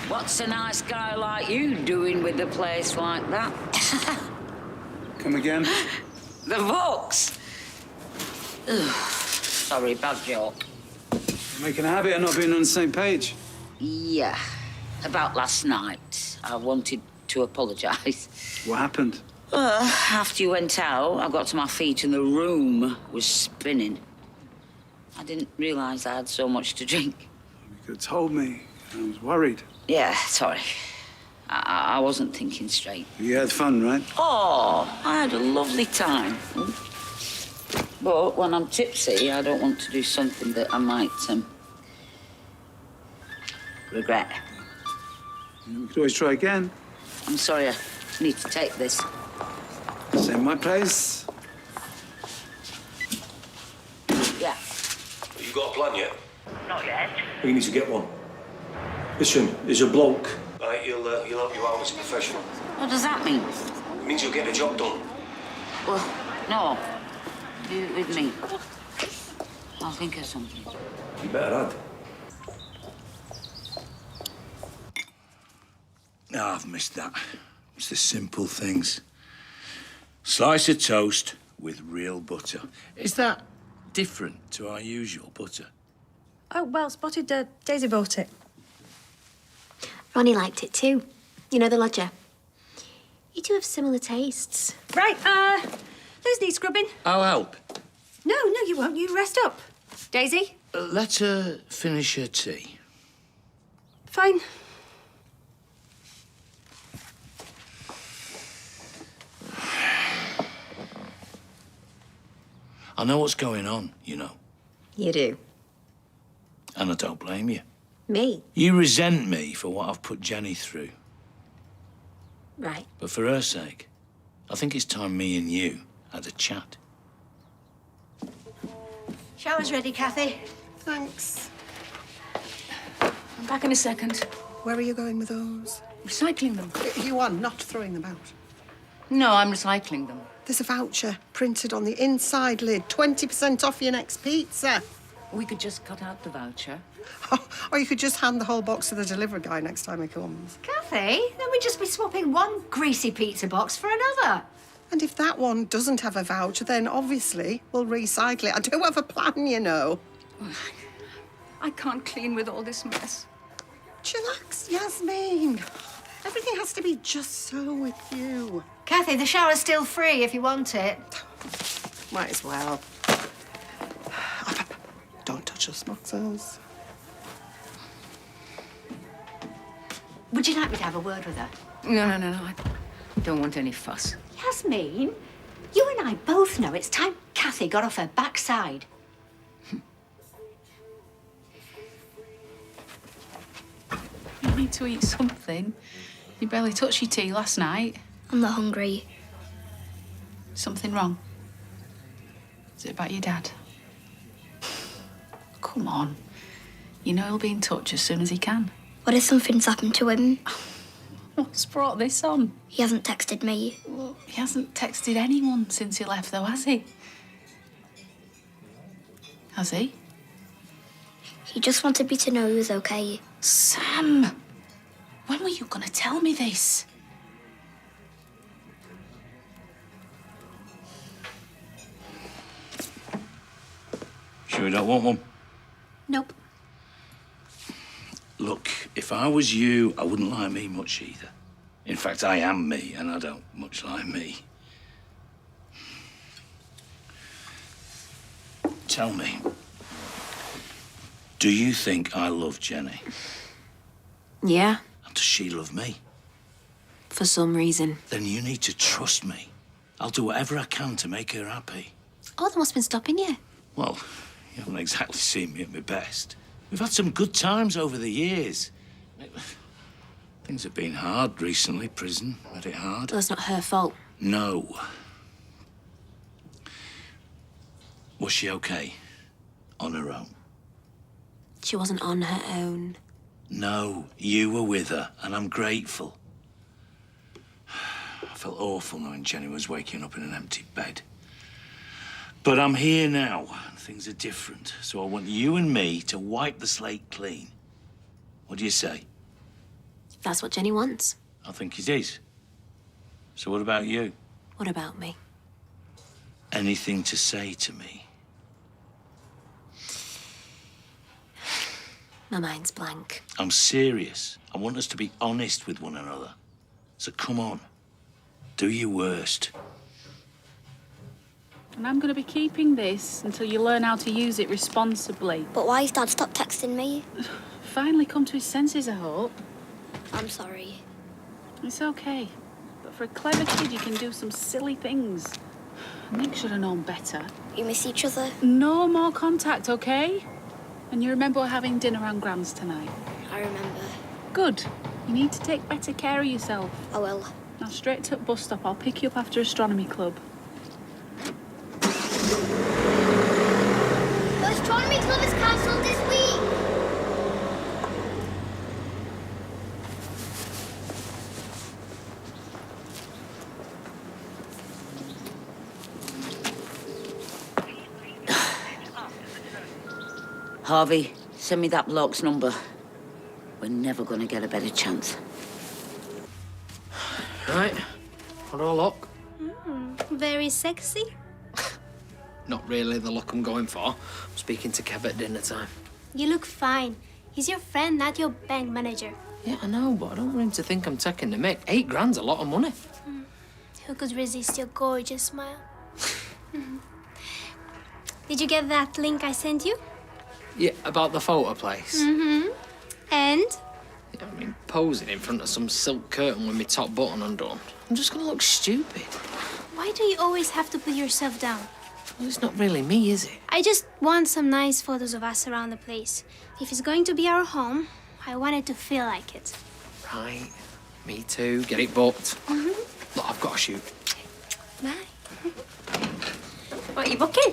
What's a nice guy like you doing with a place like that? Come again? The books. Ugh. Sorry, bad joke. Making a habit of not being on the same page. Yeah, about last night. I wanted to apologise. What happened? After you went out, I got to my feet and the room was spinning. I didn't realise I had so much to drink. You could have told me. I was worried. Yeah, sorry. I wasn't thinking straight. You had fun, right? Oh, I had a lovely time. But when I'm tipsy, I don't want to do something that I might regret. We could always try again. I'm sorry, I need to take this. Same my place. Yeah. Have you got a plan yet? Not yet. You need to get one. Listen, there's a bloke. Right, he'll help you out as a professional. What does that mean? It means you'll get the job done. Well, no. Do it with me. I'll think of something. You better add. Ah, I've missed that. It's the simple things. Slice of toast with real butter. Is that different to our usual butter? Oh, well spotted. Daisy bought it. Ronnie liked it too. You know, the lodger. You two have similar tastes. Right, those need scrubbing. I'll help. No, you won't. You rest up. Daisy? Let her finish her tea. Fine. I know what's going on, you know. You do? And I don't blame you. Me? You resent me for what I've put Jenny through. Right. But for her sake, I think it's time me and you had a chat. Shower's ready, Kathy. Thanks. I'm back in a second. Where are you going with those? Recycling them. You are not throwing them out. No, I'm recycling them. There's a voucher printed on the inside lid. 20% off your next pizza. We could just cut out the voucher. Oh, or you could just hand the whole box to the delivery guy next time he comes. Kathy, then we'd just be swapping one greasy pizza box for another. And if that one doesn't have a voucher, then obviously we'll recycle it. I do have a plan, you know. I can't clean with all this mess. Chillax, Yasmin. Everything has to be just so with you. Kathy, the shower's still free if you want it. Might as well. Don't touch those boxes. Would you like me to have a word with her? No. I don't want any fuss. Yasmin, you and I both know it's time Kathy got off her backside. You need to eat something. You barely touched your tea last night. I'm not hungry. Something wrong? Is it about your dad? Come on. You know he'll be in touch as soon as he can. What if something's happened to him? What's brought this on? He hasn't texted me. Well, he hasn't texted anyone since he left, though, has he? Has he? He just wanted me to know he was okay. Sam! When were you gonna tell me this? Sure you don't want one? Nope. Look, if I was you, I wouldn't like me much either. In fact, I am me, and I don't much like me. Tell me, do you think I love Jenny? Yeah, And does she love me? for some reason. Then you need to trust me. I'll do whatever I can to make her happy. Oh, then what's been stopping you? Well, you haven't exactly seen me at my best. We've had some good times over the years. Things have been hard recently. Prison made it hard. Well, it's not her fault. No. Was she okay? On her own? She wasn't on her own. No, you were with her, and I'm grateful. I felt awful knowing Jenny was waking up in an empty bed. But I'm here now. Things are different. So I want you and me to wipe the slate clean. What do you say? That's what Jenny wants. I think it is. So what about you? What about me? Anything to say to me? My mind's blank. I'm serious. I want us to be honest with one another. So come on. Do your worst. And I'm going to be keeping this until you learn how to use it responsibly. But why has Dad stopped texting me? Finally come to his senses, I hope. I'm sorry. It's okay. But for a clever kid, you can do some silly things. Nick should have known better. You miss each other? No more contact, okay? And you remember we're having dinner on Grand's tonight? I remember. Good. You need to take better care of yourself. I will. Now, straight to the bus stop. I'll pick you up after astronomy club. The astronomy club is cancelled this week. Harvey, send me that bloke's number. We're never going to get a better chance. Right. What do I look? Very sexy. Not really the look I'm going for. I'm speaking to Kev at dinner time. You look fine. He's your friend, not your bank manager. Yeah, I know, but I don't want him to think I'm taking the mick. 8 grand's a lot of money. Who could resist your gorgeous smile? Did you get that link I sent you? Yeah, about the photo place. Mm-hmm. And? Yeah, I mean, posing in front of some silk curtain with my top button undone. I'm just gonna look stupid. Why do you always have to put yourself down? Well, it's not really me, is it? I just want some nice photos of us around the place. If it's going to be our home, I want it to feel like it. Right. Me too. Get it booked. Look, I've got to shoot. Bye. What are you booking?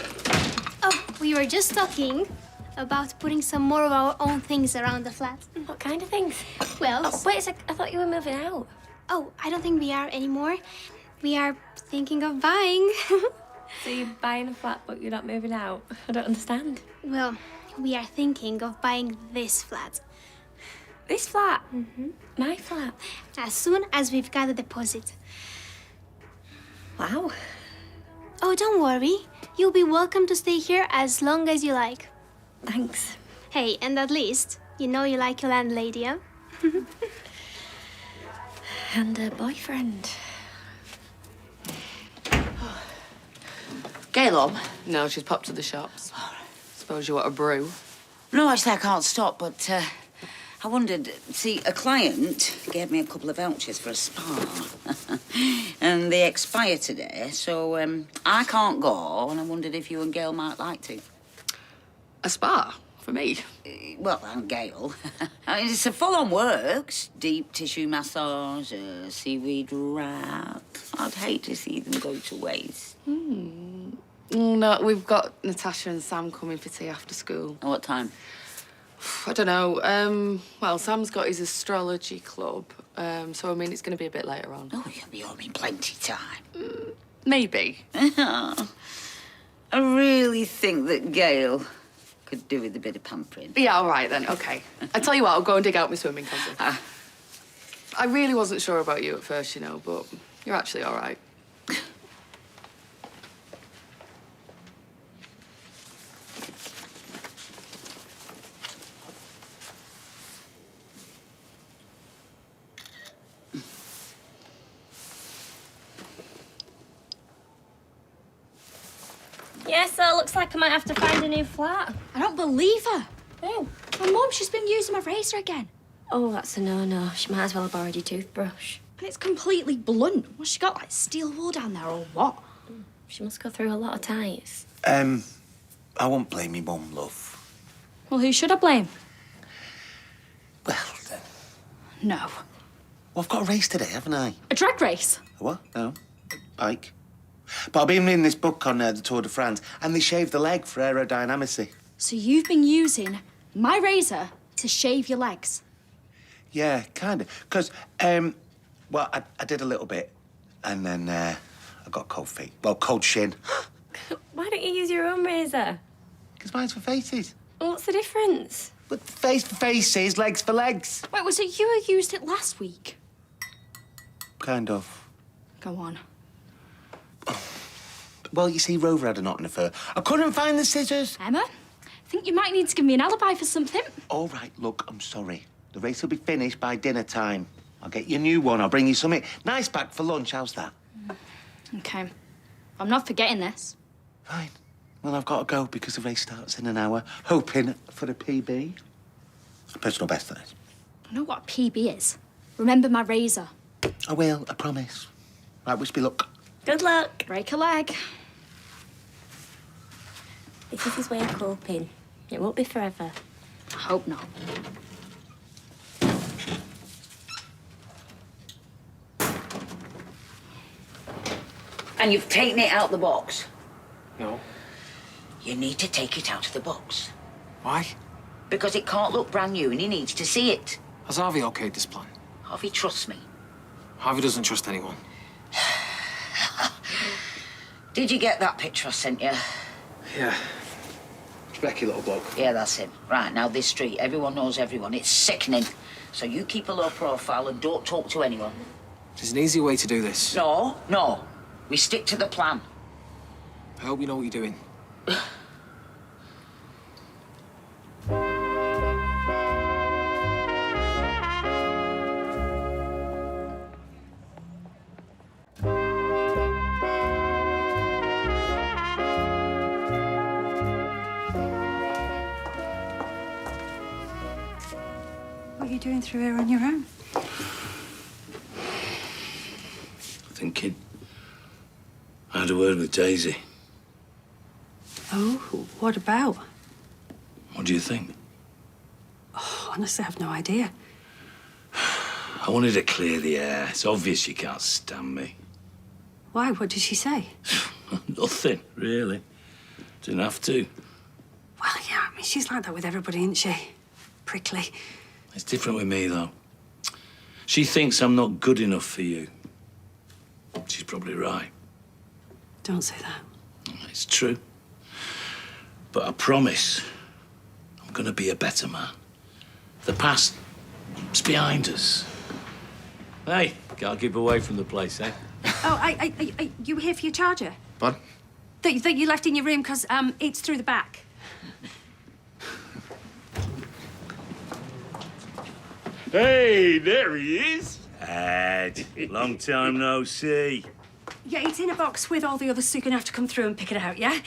Oh, we were just talking about putting some more of our own things around the flat. What kind of things? Well... Oh, wait a sec. I thought you were moving out. Oh, I don't think we are anymore. We are thinking of buying. So you're buying a flat, but you're not moving out? I don't understand. Well, we are thinking of buying this flat. This flat? My flat? As soon as we've got a deposit. Wow. Oh, don't worry. You'll be welcome to stay here as long as you like. Thanks. Hey, and at least you know you like your landlady, huh? And a boyfriend. Gaylord? No, she's popped to the shops. Suppose you want a brew? No, actually, I can't stop, but I wondered, see, a client gave me a couple of vouchers for a spa. And they expire today, so I can't go, and I wondered if you and Gail might like to. A spa? For me? Well, I'm Gail. I mean, it's a full-on works. Deep tissue massage, seaweed wrap. I'd hate to see them go to waste. No, we've got Natasha and Sam coming for tea after school. At what time? I don't know. Well, Sam's got his astrology club, so, I mean, it's going to be a bit later on. Oh, you'll be home in plenty time. Maybe. I really think that Gail could do with a bit of pampering. Yeah, all right, then. OK. I tell you what, I'll go and dig out my swimming costume. I really wasn't sure about you at first, you know, but you're actually all right. Yeah, so it looks like I might have to find a new flat. I don't believe her. Oh. My mum, she's been using my razor again. Oh, that's a no-no. She might as well have borrowed your toothbrush. And it's completely blunt. What's she got, like steel wool down there or what? She must go through a lot of tights. I won't blame me mum, love. Well, who should I blame? Well, then. No. Well, I've got a race today, haven't I? A drag race? A what? No. Bike. But I've been reading this book on the Tour de France, and they shave the leg for aerodynamicy. So you've been using my razor to shave your legs? Yeah, kind of. Because, well, I did a little bit, and then I got cold feet. Well, cold shin. Why don't you use your own razor? Because mine's for faces. What's the difference? But face for faces, legs for legs. Wait, was it you who used it last week? Kind of. Go on. Well, you see, Rover had a knot in her fur. I couldn't find the scissors. Emma, I think you might need to give me an alibi for something. All right, look, I'm sorry. The race will be finished by dinner time. I'll get you a new one. I'll bring you something nice back for lunch. How's that? OK. I'm not forgetting this. Fine. Well, I've got to go because the race starts in an hour. Hoping for the PB. Personal best, that is. I know what a PB is. Remember my razor. I will, I promise. Right, wish me luck. Good luck. Break a leg. This is his way of coping. It won't be forever. I hope not. And you've taken it out the box? No. You need to take it out of the box. Why? Because it can't look brand new and he needs to see it. Has Harvey okayed this plan? Harvey trusts me. Harvey doesn't trust anyone. Did you get that picture I sent you? Yeah. Specky little bloke. Yeah, that's him. Right, now this street, everyone knows everyone. It's sickening. So you keep a low profile and don't talk to anyone. There's an easy way to do this. No, no. We stick to the plan. I hope you know what you're doing. What are you doing through here on your own? Thinking. I had a word with Daisy. Oh, what about? What do you think? Oh, honestly, I have no idea. I wanted to clear the air. It's obvious you can't stand me. Why? What did she say? Nothing, really. Didn't have to. Well, yeah, I mean, she's like that with everybody, isn't she? Prickly. It's different with me, though. She thinks I'm not good enough for you. She's probably right. Don't say that. It's true. But I promise I'm going to be a better man. The past is behind us. Hey, can't keep away from the place, eh? Oh, you were here for your charger? What? That you left in your room because it's through the back. Hey, there he is. Ed, long time no see. Yeah, it's in a box with all the others, so you're gonna have to come through and pick it out, yeah?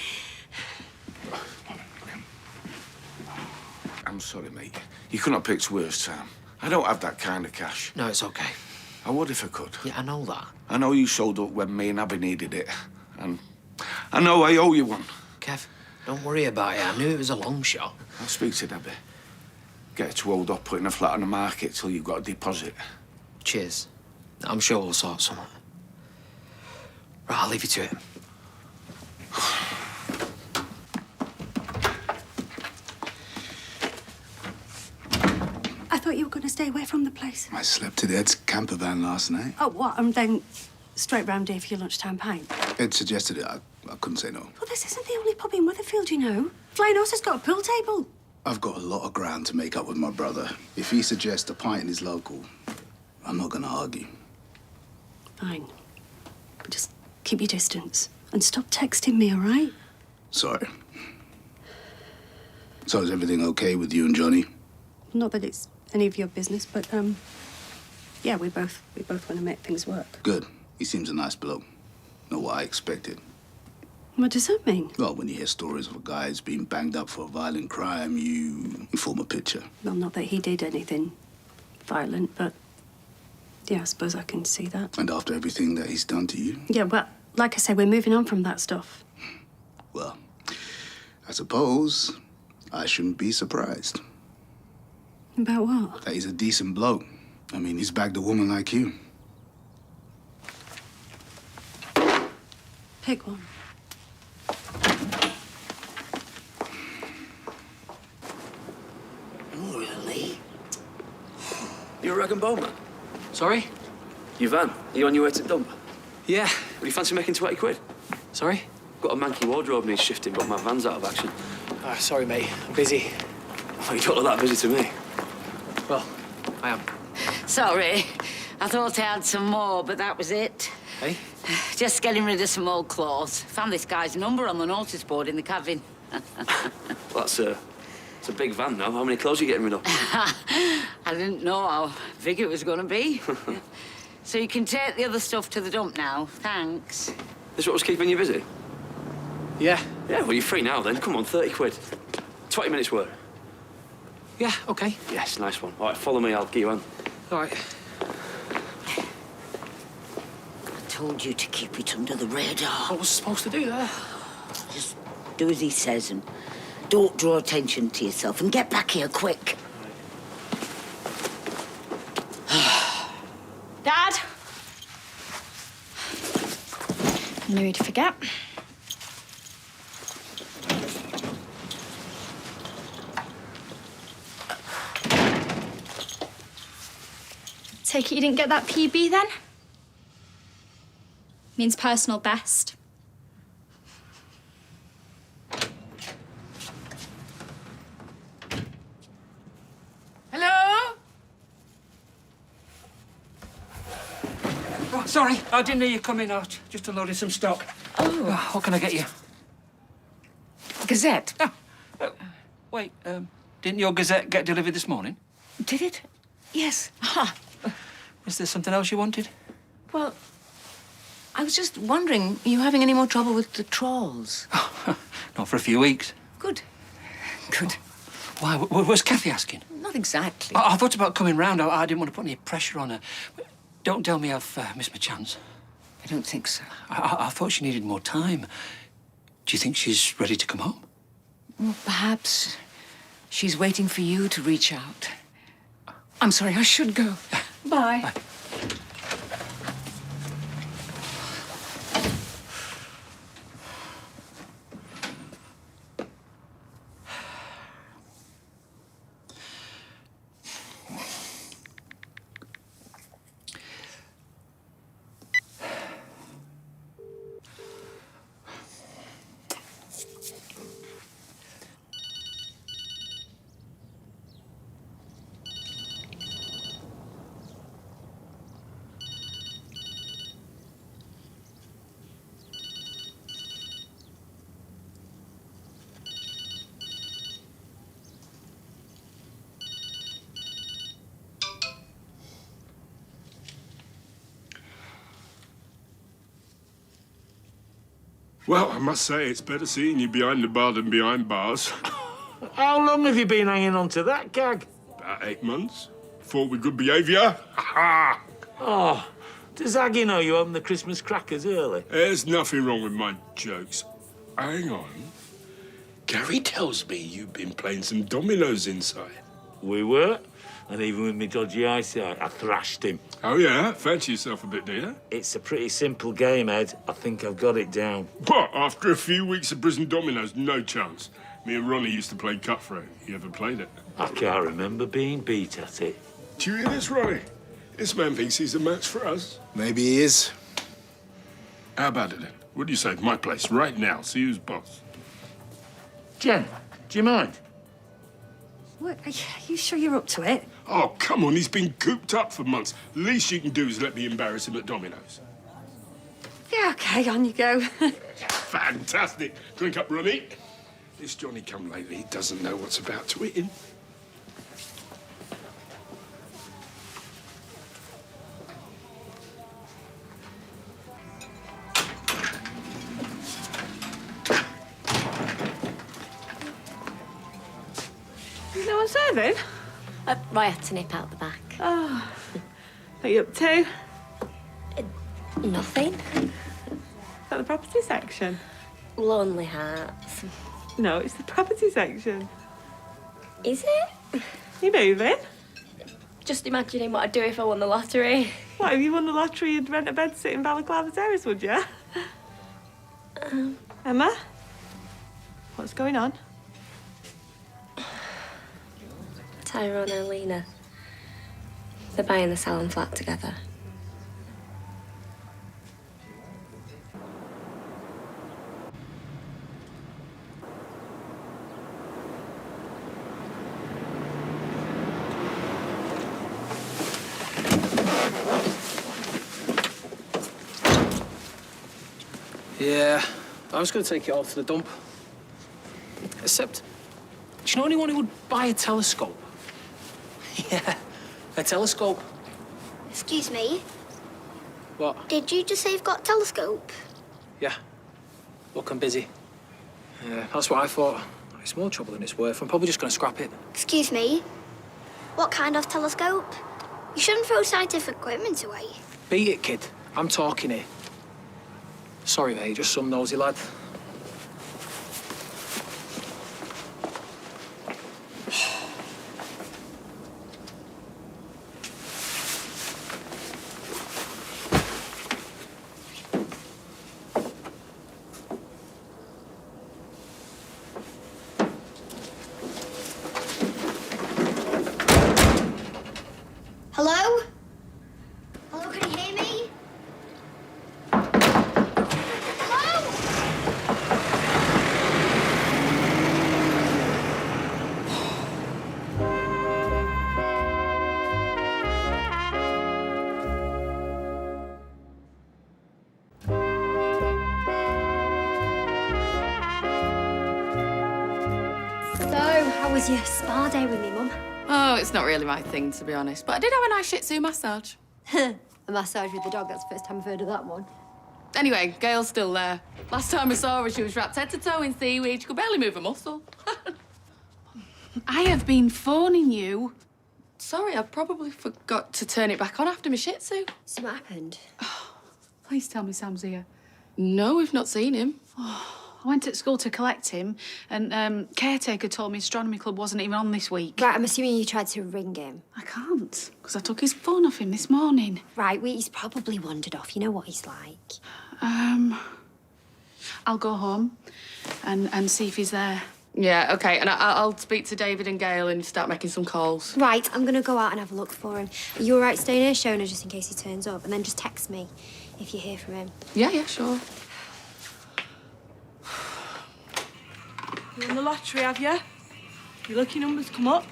I'm sorry, mate. You couldn't have picked worse time. I don't have that kind of cash. No, it's okay. I would if I could. Yeah, I know that. I know you showed up when me and Abby needed it. And I know I owe you one. Kev, don't worry about it. I knew it was a long shot. I'll speak to Abby. Get her to hold off putting a flat on the market till you've got a deposit. Cheers. I'm sure we'll sort something. Right, I'll leave you to it. I thought you were gonna stay away from the place. I slept in Ed's camper van last night. Oh, what? And then straight round here for your lunchtime pint? Ed suggested it. I couldn't say no. Well, this isn't the only pub in Weatherfield, you know. Flying Horse has got a pool table. I've got a lot of ground to make up with my brother. If he suggests a pint is local, I'm not gonna argue. Fine. But just keep your distance and stop texting me, all right? Sorry. So is everything okay with you and Johnny? Not that it's any of your business, but yeah, we both want to make things work. Good. He seems a nice bloke. Not what I expected. What does that mean? Well, when you hear stories of a guy who's been banged up for a violent crime, you form a picture. Well, not that he did anything violent, but yeah, I suppose I can see that. And after everything that he's done to you? Yeah, well, like I say, we're moving on from that stuff. Well, I suppose I shouldn't be surprised. About what? That he's a decent bloke. I mean, he's bagged a woman like you. Pick one. Really? You a rag and bone man? Sorry? Your van? Are you on your way to dump? Yeah. Would you fancy making 20 quid? Sorry? Got a manky wardrobe needs shifting, but my van's out of action. Ah, sorry, mate. I'm busy. Oh, you don't look that busy to me. Well, I am. Sorry. I thought I had some more, but that was it. Hey? Just getting rid of some old clothes. Found this guy's number on the notice board in the cabin. Well, it's a big van now. How many clothes are you getting rid of? I didn't know how big it was going to be. So you can take the other stuff to the dump now. Thanks. This what was keeping you busy? Yeah. Yeah, well, you're free now then. Come on, 30 quid. 20 minutes work. Yeah, OK. Yes, nice one. All right, follow me. I'll give you one. All right. I told you to keep it under the radar. What was I supposed to do there? Just do as he says and don't draw attention to yourself and get back here quick. Dad? I knew he'd forget. Take it you didn't get that PB then? Means personal best. Hello? Oh, sorry, I didn't hear you coming out. Just unloading some stock. Oh. What can I get you? Gazette. Oh. Wait, didn't your Gazette get delivered this morning? Did it? Yes. Aha. Is there something else you wanted? Well, I was just wondering, are you having any more trouble with the trolls? Not for a few weeks. Good. Good. Why, was Kathy asking? Not exactly. I thought about coming round. I didn't want to put any pressure on her. Don't tell me I've missed my chance. I don't think so. I thought she needed more time. Do you think she's ready to come home? Well, perhaps she's waiting for you to reach out. I'm sorry, I should go. Bye. Bye. Well, I must say, it's better seeing you behind the bar than behind bars. How long have you been hanging on to that gag? About 8 months. Thought with good behaviour. Ha! Oh, does Aggie know you opened the Christmas crackers early? There's nothing wrong with my jokes. Hang on. Gary tells me you've been playing some dominoes inside. We were. And even with me dodgy eyesight, I thrashed him. Oh, yeah? Fancy yourself a bit, do you? It's a pretty simple game, Ed. I think I've got it down. But after a few weeks of prison dominoes, no chance. Me and Ronnie used to play cutthroat. You ever played it? I can't remember being beat at it. Do you hear this, Ronnie? This man thinks he's a match for us. Maybe he is. How about it, then? What do you say? My place, right now. See who's boss. Jen, do you mind? What? Are you sure you're up to it? Oh, come on. He's been cooped up for months. Least you can do is let me embarrass him at dominoes. Yeah, OK, on you go. Fantastic. Drink up, Ronnie. This Johnny come lately doesn't know what's about to hit him. Is no one serving? Roy had to nip out the back. Oh. What are you up to? Nothing. Is that the property section? Lonely Hearts. No, it's the property section. Is it? You moving? Just imagining what I'd do if I won the lottery. What, if you won the lottery, you'd rent a bed sit in Balaclava Terrace, would you? Emma? What's going on? Tyrone and Lena. They're buying the Salon flat together. Yeah, I was going to take it all to the dump. Except, do you know anyone who would buy a telescope? Yeah, a telescope. Excuse me? What? Did you just say you've got a telescope? Yeah. Look, I'm busy. Yeah, that's what I thought. It's more trouble than it's worth. I'm probably just going to scrap it. Excuse me? What kind of telescope? You shouldn't throw scientific equipment away. Beat it, kid. I'm talking here. Sorry, mate, just some nosy lad. Hello? Hello, can you hear me? So, how was your spa day with me, Mum? Oh, it's not really my thing, to be honest. But I did have a nice Shih Tzu massage. A massage with the dog, that's the first time I've heard of that one. Anyway, Gail's still there. Last time I saw her, she was wrapped head to toe in seaweed. She could barely move a muscle. I have been phoning you. Sorry, I probably forgot to turn it back on after my Shih Tzu. So what happened? Please tell me Sam's here. No, we've not seen him. I went at school to collect him, and caretaker told me astronomy club wasn't even on this week. Right, I'm assuming you tried to ring him. I can't, because I took his phone off him this morning. Right, well, he's probably wandered off. You know what he's like. I'll go home and see if he's there. Yeah, OK, and I'll speak to David and Gail and start making some calls. Right, I'm going to go out and have a look for him. Are you all right staying here, Shona, just in case he turns up? And then just text me if you hear from him. Yeah, sure. You won the lottery, have you? Your lucky numbers come up.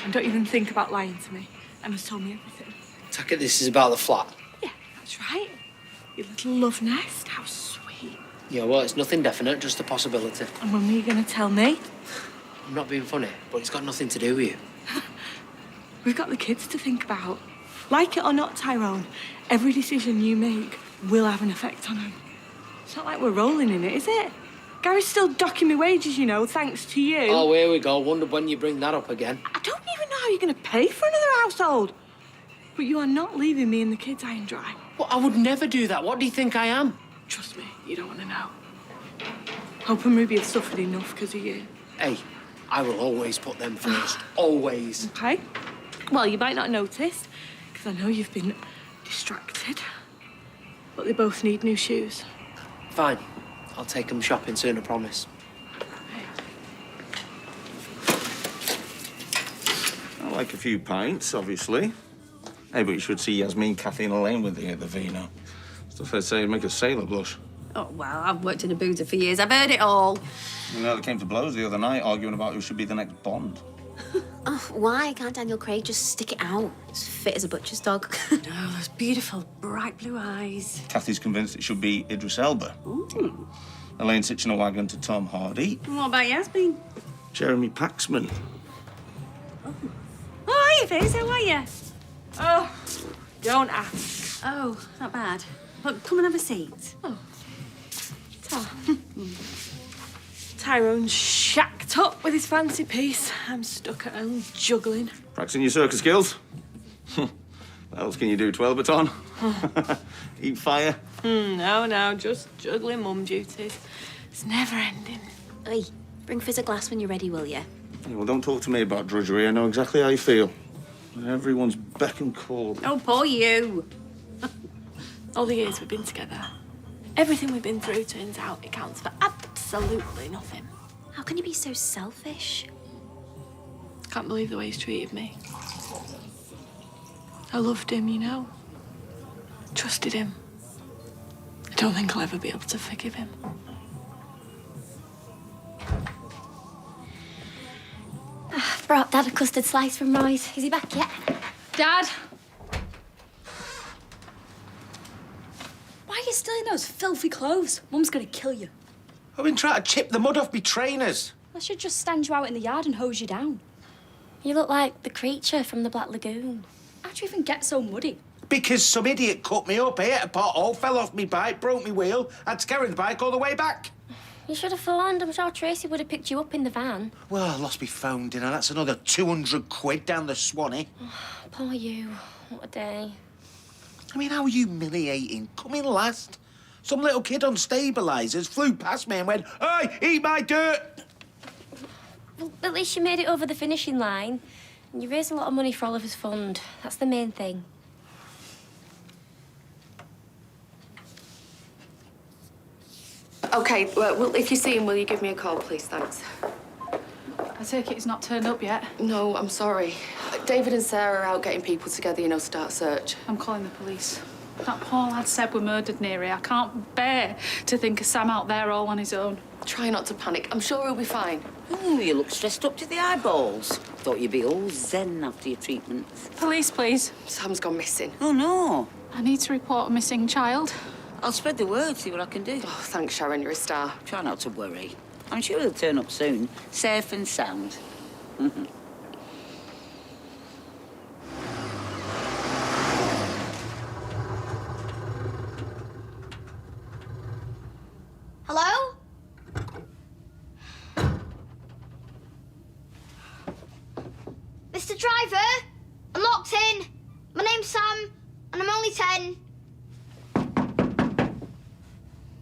And don't even think about lying to me. Emma's told me everything. Take it this is about the flat. Yeah, that's right. Your little love nest. How sweet. Yeah, well, it's nothing definite, just a possibility. And when were you going to tell me? I'm not being funny, but it's got nothing to do with you. We've got the kids to think about. Like it or not, Tyrone, every decision you make will have an effect on them. It's not like we're rolling in it, is it? Gary's still docking me wages, you know, thanks to you. Oh, here we go. Wonder when you bring that up again. I don't even know how you're going to pay for another household. But you are not leaving me and the kids high and dry. Well, I would never do that. What do you think I am? Trust me, you don't want to know. Hope and Ruby have suffered enough because of you. Hey, I will always put them first. Always. OK. Well, you might not notice, because I know you've been distracted. But they both need new shoes. Fine. I'll take them shopping soon, I promise. I like a few pints, obviously. Hey, but you should see Yasmin, Kathy and Elaine with you at the Vino. Stuff I'd say would make a sailor blush. Oh, well, I've worked in a boozer for years. I've heard it all. You know, they came to blows the other night, arguing about who should be the next Bond. Oh, why can't Daniel Craig just stick it out? It's fit as a butcher's dog. Oh, those beautiful, bright blue eyes. Kathy's convinced it should be Idris Elba. Ooh. Elaine's hitching a wagon to Tom Hardy. What about Yasmin? Jeremy Paxman. Oh, hi, Fizz. How are you? Oh, don't ask. Oh, not bad. Look, come and have a seat. Oh. Tyrone's shacked up with his fancy piece. I'm stuck at home juggling. Practicing your circus skills? What else can you do, 12 baton? Eat fire? No, just juggling mum duties. It's never ending. Hey, bring Fizz a glass when you're ready, will you? Yeah, well, don't talk to me about drudgery. I know exactly how you feel. Everyone's beck and call. Oh, poor you. All the years we've been together, everything we've been through turns out it counts for absolutely nothing. How can you be so selfish? Can't believe the way he's treated me. I loved him, you know. Trusted him. I don't think I'll ever be able to forgive him. Brought Dad a custard slice from Roy's. Is he back yet? Dad? you still in those filthy clothes? Mum's gonna kill you. I've been trying to chip the mud off me trainers. I should just stand you out in the yard and hose you down. You look like the creature from the Black Lagoon. How'd you even get so muddy? Because some idiot cut me up, I hit a pothole, fell off me bike, broke me wheel, had to carry the bike all the way back. You should have phoned. I'm sure Tracy would have picked you up in the van. Well, I lost my phone, didn't I? That's another 200 quid down the Swanee. Poor you. What a day. I mean, how humiliating. Coming last. Some little kid on stabilisers flew past me and went, "Hey, eat my dirt!" Well, at least you made it over the finishing line. And you raised a lot of money for Oliver's fund. That's the main thing. OK, well, if you see him, will you give me a call, please? Thanks. I take it he's not turned up yet. No, I'm sorry. David and Sarah are out getting people together, you know, start search. I'm calling the police. That poor lad Seb were murdered near here. I can't bear to think of Sam out there all on his own. Try not to panic. I'm sure he'll be fine. Oh, you look stressed up to the eyeballs. Thought you'd be all zen after your treatments. Police, please. Sam's gone missing. Oh, no. I need to report a missing child. I'll spread the word, see what I can do. Oh, thanks, Sharon. You're a star. Try not to worry. I'm sure he'll turn up soon, safe and sound. Hello? Mr. Driver, I'm locked in. My name's Sam, and I'm only 10.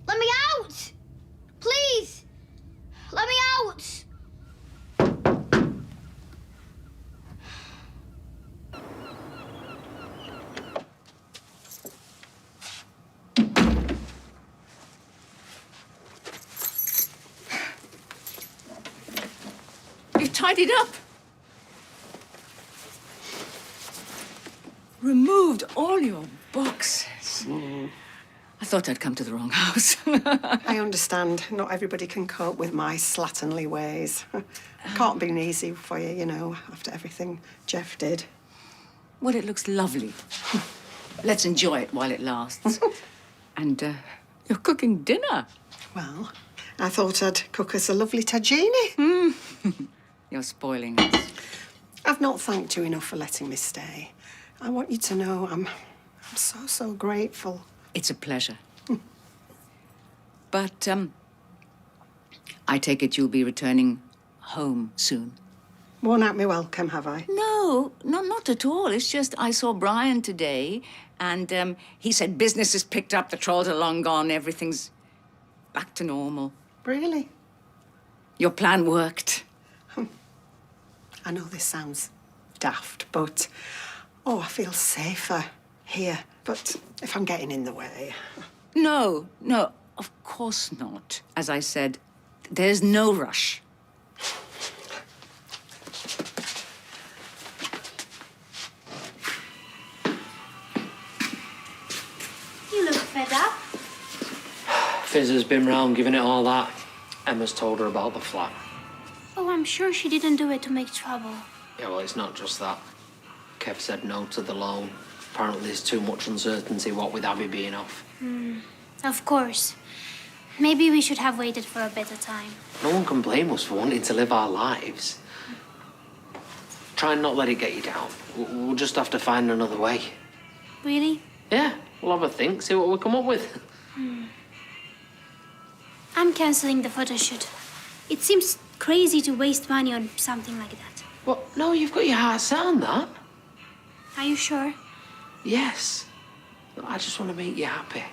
Let me out! Please! Let me out! You've tidied up. Removed all your boxes. I thought I'd come to the wrong house. I understand. Not everybody can cope with my slatternly ways. Can't be easy for you, you know, after everything Jeff did. Well, it looks lovely. Let's enjoy it while it lasts. And you're cooking dinner. Well, I thought I'd cook us a lovely tagine. You're spoiling us. I've not thanked you enough for letting me stay. I want you to know I'm so grateful. It's a pleasure. But, I take it you'll be returning home soon. Worn out me welcome, have I? No, not at all. It's just I saw Brian today, and he said business has picked up, the trolls are long gone, everything's back to normal. Really? Your plan worked. I know this sounds daft, but, I feel safer here. But if I'm getting in the way... No, of course not. As I said, there's no rush. You look fed up. Fizz has been round giving it all that. Emma's told her about the flat. Oh, I'm sure she didn't do it to make trouble. Yeah, well, it's not just that. Kev said no to the loan. Apparently there's too much uncertainty, what with Abby being off. Of course. Maybe we should have waited for a better time. No one can blame us for wanting to live our lives. Try and not let it get you down. We'll just have to find another way. Really? Yeah, we'll have a think, see what we come up with. I'm cancelling the photo shoot. It seems crazy to waste money on something like that. Well, no, you've got your heart set on that. Are you sure? Yes. I just want to make you happy.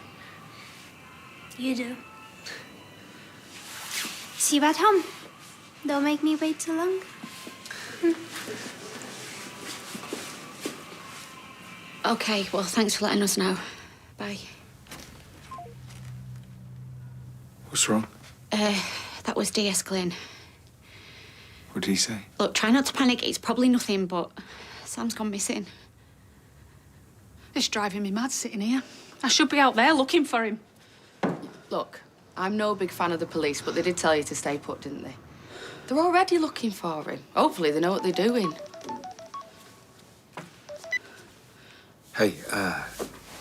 You do. See you at home. Don't make me wait too long. Okay, well, thanks for letting us know. Bye. What's wrong? That was DS Glynn. What did he say? Look, try not to panic. It's probably nothing, but Sam's gone missing. It's driving me mad sitting here. I should be out there looking for him. Look, I'm no big fan of the police, but they did tell you to stay put, didn't they? They're already looking for him. Hopefully they know what they're doing. Hey,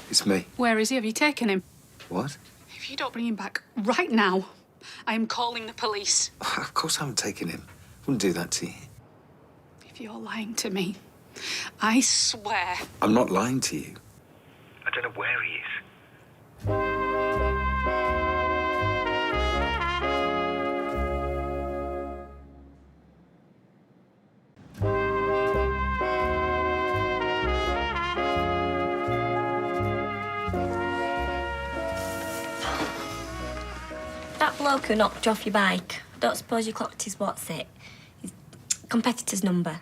it's me. Where is he? Have you taken him? What? If you don't bring him back right now, I am calling the police. Of course I haven't taken him. Wouldn't do that to you. If you're lying to me, I swear. I'm not lying to you. I don't know where he is. That bloke who knocked you off your bike, I don't suppose you clocked his his competitor's number.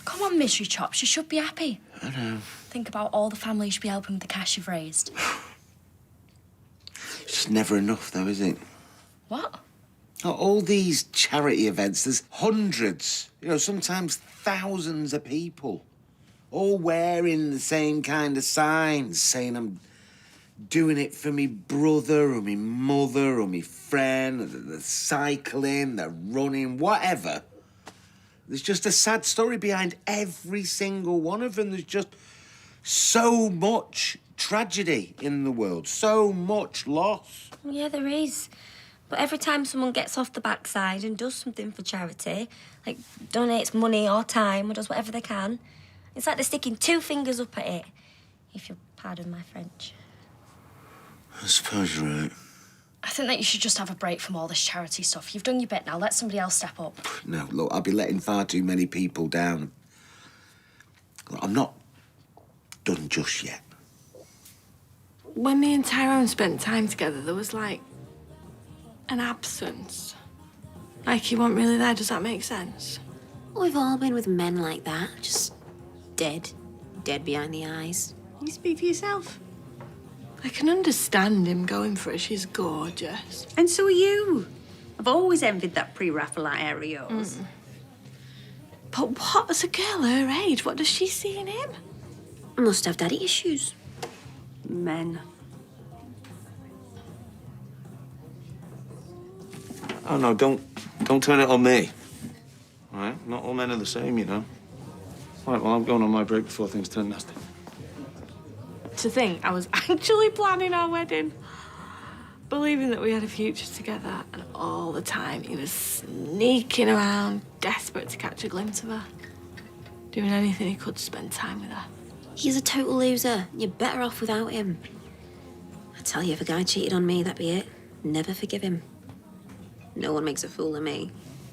Come on, Mystery Chops, you should be happy. I know. Think about all the families you should be helping with the cash you've raised. It's just never enough, though, is it? What? All these charity events, there's hundreds, sometimes thousands of people, all wearing the same kind of signs, saying I'm doing it for me brother or me mother or me friend, or they're cycling, they're running, whatever. There's just a sad story behind every single one of them. There's just so much tragedy in the world, so much loss. Yeah, there is. But every time someone gets off the backside and does something for charity, like donates money or time or does whatever they can, it's like they're sticking two fingers up at it, if you'll pardon my French. I suppose you're right. I think that you should just have a break from all this charity stuff. You've done your bit now. Let somebody else step up. No, look, I'll be letting far too many people down. Look, I'm not done just yet. When me and Tyrone spent time together, there was like an absence. Like he wasn't really there. Does that make sense? We've all been with men like that, just dead behind the eyes. You speak for yourself. I can understand him going for her. She's gorgeous. And so are you. I've always envied that pre-Raphaelite area of yours. But what, as a girl her age, what does she see in him? Must have daddy issues. Men. Oh, no, don't turn it on me. All right? Not all men are the same, All right, well, I'm going on my break before things turn nasty. To think I was actually planning our wedding, believing that we had a future together, and all the time he was sneaking around, desperate to catch a glimpse of her, doing anything he could to spend time with her. He's a total loser. You're better off without him. I tell you, if a guy cheated on me, that'd be it. Never forgive him. No one makes a fool of me.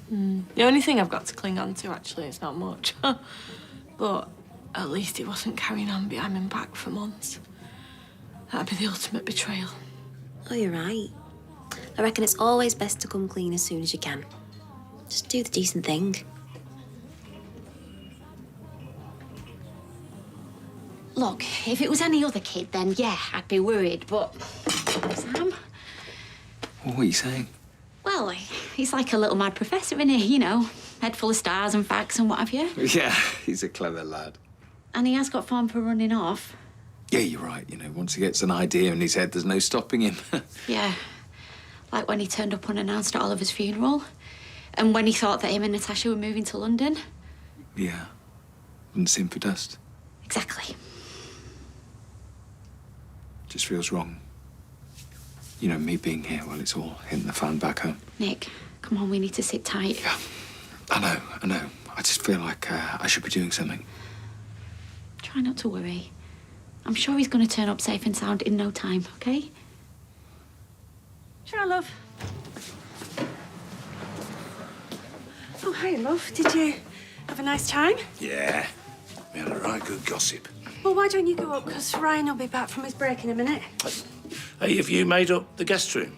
The only thing I've got to cling on to, actually, it's not much. But at least he wasn't carrying on behind my back for months. That'd be the ultimate betrayal. Oh, you're right. I reckon it's always best to come clean as soon as you can. Just do the decent thing. Look, if it was any other kid, then yeah, I'd be worried, but Sam? What are you saying? Well, he's like a little mad professor, isn't he? Head full of stars and facts and what have you. Yeah, he's a clever lad. And he has got fun for running off. Yeah, you're right. Once he gets an idea in his head, there's no stopping him. Yeah. Like when he turned up unannounced at Oliver's funeral. And when he thought that him and Natasha were moving to London. Yeah. Wouldn't see him for dust. Exactly. Just feels wrong. Me being here while it's all hitting the fan back home. Nick, come on, we need to sit tight. Yeah, I know. I just feel like I should be doing something. Try not to worry. I'm sure he's going to turn up safe and sound in no time, OK? Sure, love. Oh, hi, love. Did you have a nice time? Yeah. We had a right good gossip. Well, why don't you go up? Because Ryan will be back from his break in a minute. Hey, have you made up the guest room?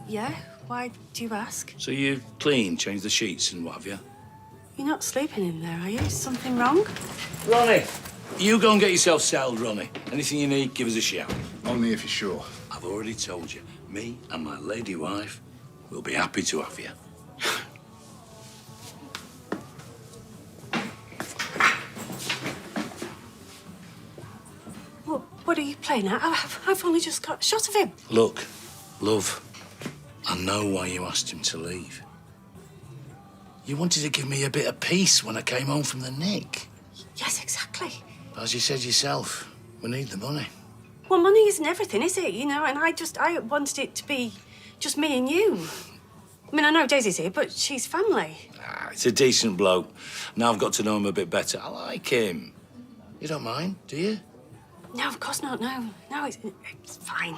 Yeah? Why do you ask? So you cleaned, changed the sheets and what have you? You're not sleeping in there, are you? Is something wrong? Ronnie! You go and get yourself settled, Ronnie. Anything you need, give us a shout. Only if you're sure. I've already told you. Me and my lady wife will be happy to have you. What are you playing at? I've only just got a shot of him. Look, love, I know why you asked him to leave. You wanted to give me a bit of peace when I came home from the Nick. Yes, exactly. But as you said yourself, we need the money. Well, money isn't everything, is it? You know, and I wanted it to be just me and you. I mean, I know Daisy's here, but she's family. He's a decent bloke. Now I've got to know him a bit better. I like him. You don't mind, do you? No, of course not. No, it's fine.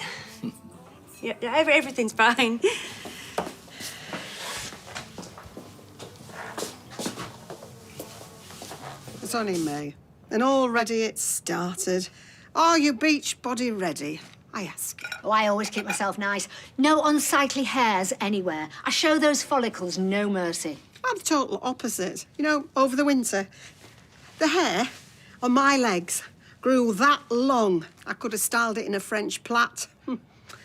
Yeah, everything's fine. It's only May, and already it's started. Are you beach body ready? I ask. Oh, I always keep myself nice. No unsightly hairs anywhere. I show those follicles no mercy. I'm the total opposite. You know, over the winter, the hair on my legs grew that long. I could have styled it in a French plait.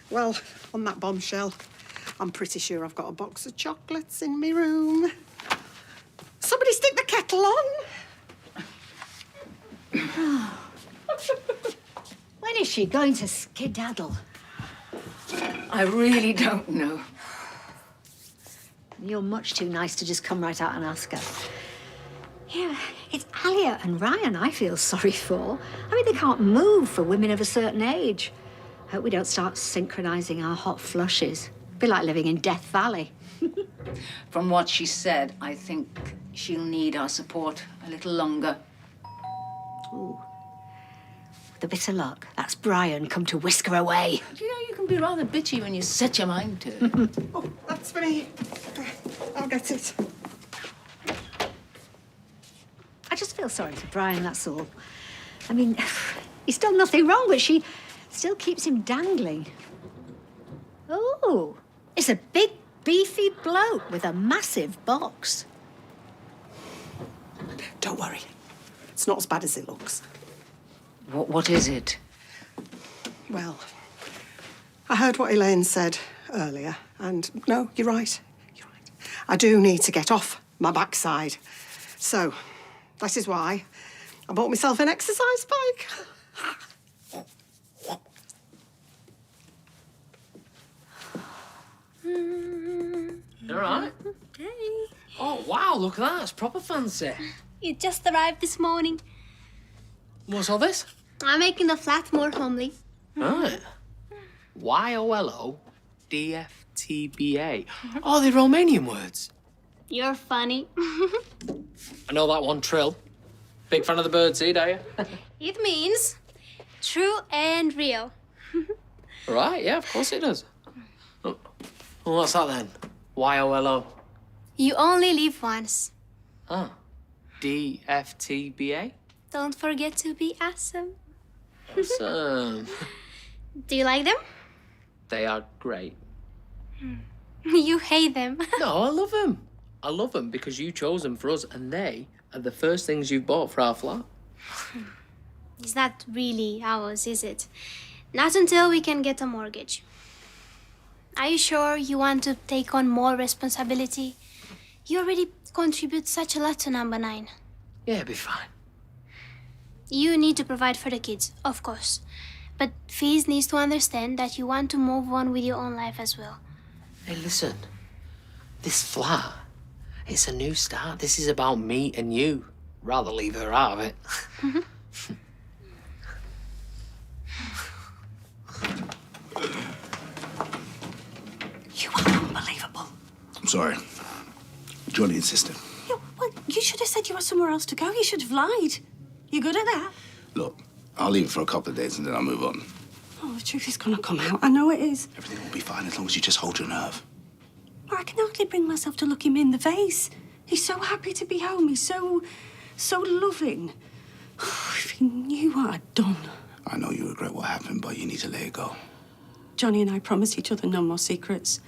Well, on that bombshell, I'm pretty sure I've got a box of chocolates in my room. Somebody stick the kettle on. When is she going to skedaddle? I really don't know. You're much too nice to just come right out and ask her. Yeah, it's Alia and Ryan I feel sorry for. I mean, they can't move for women of a certain age. Hope we don't start synchronising our hot flushes. Be like living in Death Valley. From what she said, I think she'll need our support a little longer. Ooh. With a bit of luck, that's Brian come to whisk her away. You know, you can be rather bitchy when you set your mind to it. Oh, that's for me. I'll get it. I just feel sorry for Brian, that's all. I mean, he's done nothing wrong, but she still keeps him dangling. Oh, it's a big, beefy bloke with a massive box. Don't worry. It's not as bad as it looks. What is it? Well, I heard what Elaine said earlier, and no, you're right. You're right. I do need to get off my backside. So, that is why I bought myself an exercise bike. All right. Hey. Oh, wow, look at that. It's proper fancy. It just arrived this morning. What's all this? I'm making the flat more homely. Right. YOLO-DFTBA. Oh, they're Romanian words. You're funny. I know that one, Trill. Big fan of the birdseed, are you? It means true and real. Right, yeah, of course it does. Oh. Well, what's that then? YOLO. You only live once. Oh. DFTBA? Don't forget to be awesome. Awesome. Do you like them? They are great. You hate them. No, I love them. I love them because you chose them for us, and they are the first things you've bought for our flat. It's not really ours, is it? Not until we can get a mortgage. Are you sure you want to take on more responsibility? You already contribute such a lot to number 9. Yeah, it'll be fine. You need to provide for the kids, of course. But Fiz needs to understand that you want to move on with your own life as well. Hey, listen. This flat, it's a new start. This is about me and you. Rather leave her out of it. You are unbelievable. I'm sorry. Johnny insisted. Yeah, well, you should have said you had somewhere else to go. You should have lied. You good at that? Look, I'll leave it for a couple of days and then I'll move on. Oh, the truth is gonna come out. I know it is. Everything will be fine as long as you just hold your nerve. I can hardly bring myself to look him in the face. He's so happy to be home. He's so loving. If he knew what I'd done. I know you regret what happened, but you need to let it go. Johnny and I promised each other no more secrets.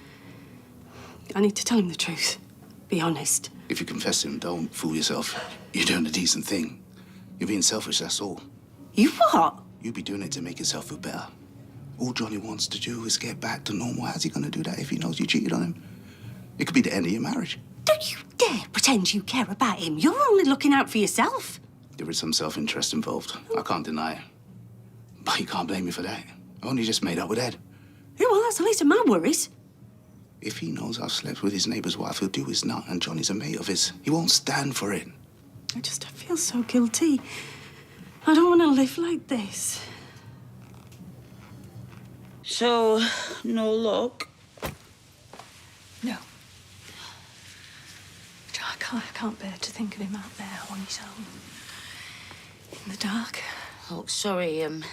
I need to tell him the truth. Be honest. If you confess to him, don't fool yourself. You're doing a decent thing. You're being selfish, that's all. You what? You'll be doing it to make yourself feel better. All Johnny wants to do is get back to normal. How's he gonna do that if he knows you cheated on him? It could be the end of your marriage. Don't you dare pretend you care about him. You're only looking out for yourself. There is some self-interest involved. I can't deny it. But you can't blame me for that. I only just made up with Ed. Yeah, well, that's the least of my worries. If he knows I've slept with his neighbour's wife, he'll do his nut, and Johnny's a mate of his. He won't stand for it. I feel so guilty. I don't want to live like this. So, no luck? No. I can't bear to think of him out there on his own. In the dark. Oh, sorry, I'm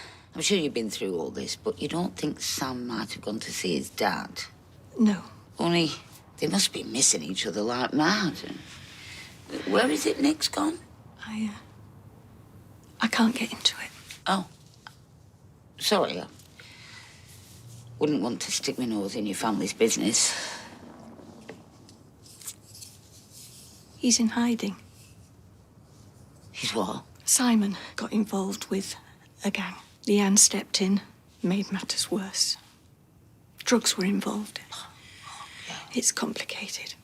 sure you've been through all this, but you don't think Sam might have gone to see his dad? No. Only they must be missing each other like mad. Where is it Nick's gone? I can't get into it. Oh. Sorry, I wouldn't want to stick my nose in your family's business. He's in hiding. He's what? Simon got involved with a gang. Leanne stepped in, made matters worse. Drugs were involved. It's complicated.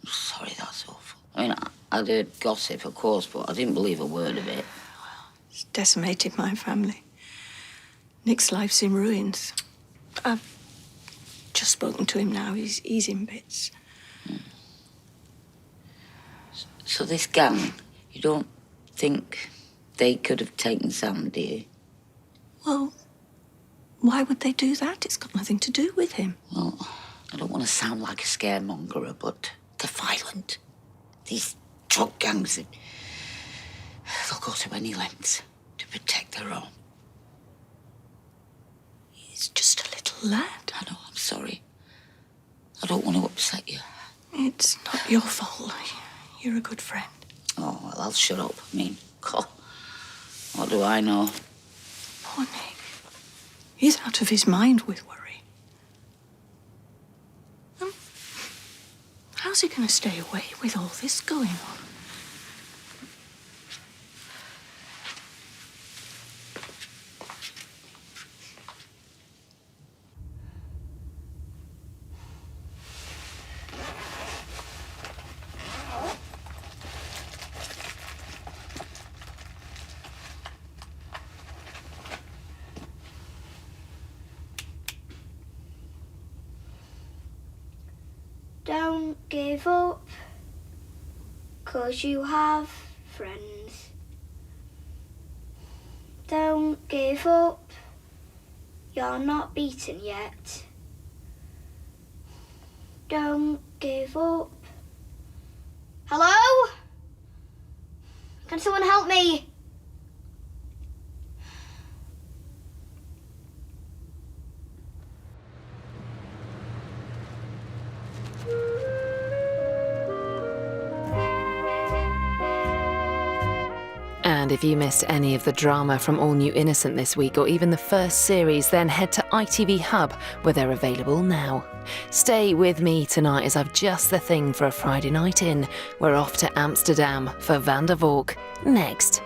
I'm sorry, that's awful. I mean, I'd heard gossip, of course, but I didn't believe a word of it. It's decimated my family. Nick's life's in ruins. I've just spoken to him now. He's in bits. So this gang, you don't think they could have taken Sam, do you? Well, why would they do that? It's got nothing to do with him. Well, I don't want to sound like a scaremongerer, but they're violent. These drug gangs, they'll go to any lengths to protect their own. He's just a little lad. I know, I'm sorry. I don't want to upset you. It's not your fault. You're a good friend. Oh, well, I'll shut up. I mean, God, what do I know? Poor Nick. He's out of his mind with worry. How's he going to stay away with all this going on? Don't give up, 'cause you have friends. Don't give up, you're not beaten yet. Don't give up. Hello? Can someone help me? And if you missed any of the drama from All New Innocent this week, or even the first series, then head to ITV Hub, where they're available now. Stay with me tonight as I've just the thing for a Friday night in. We're off to Amsterdam for Van der Valk next.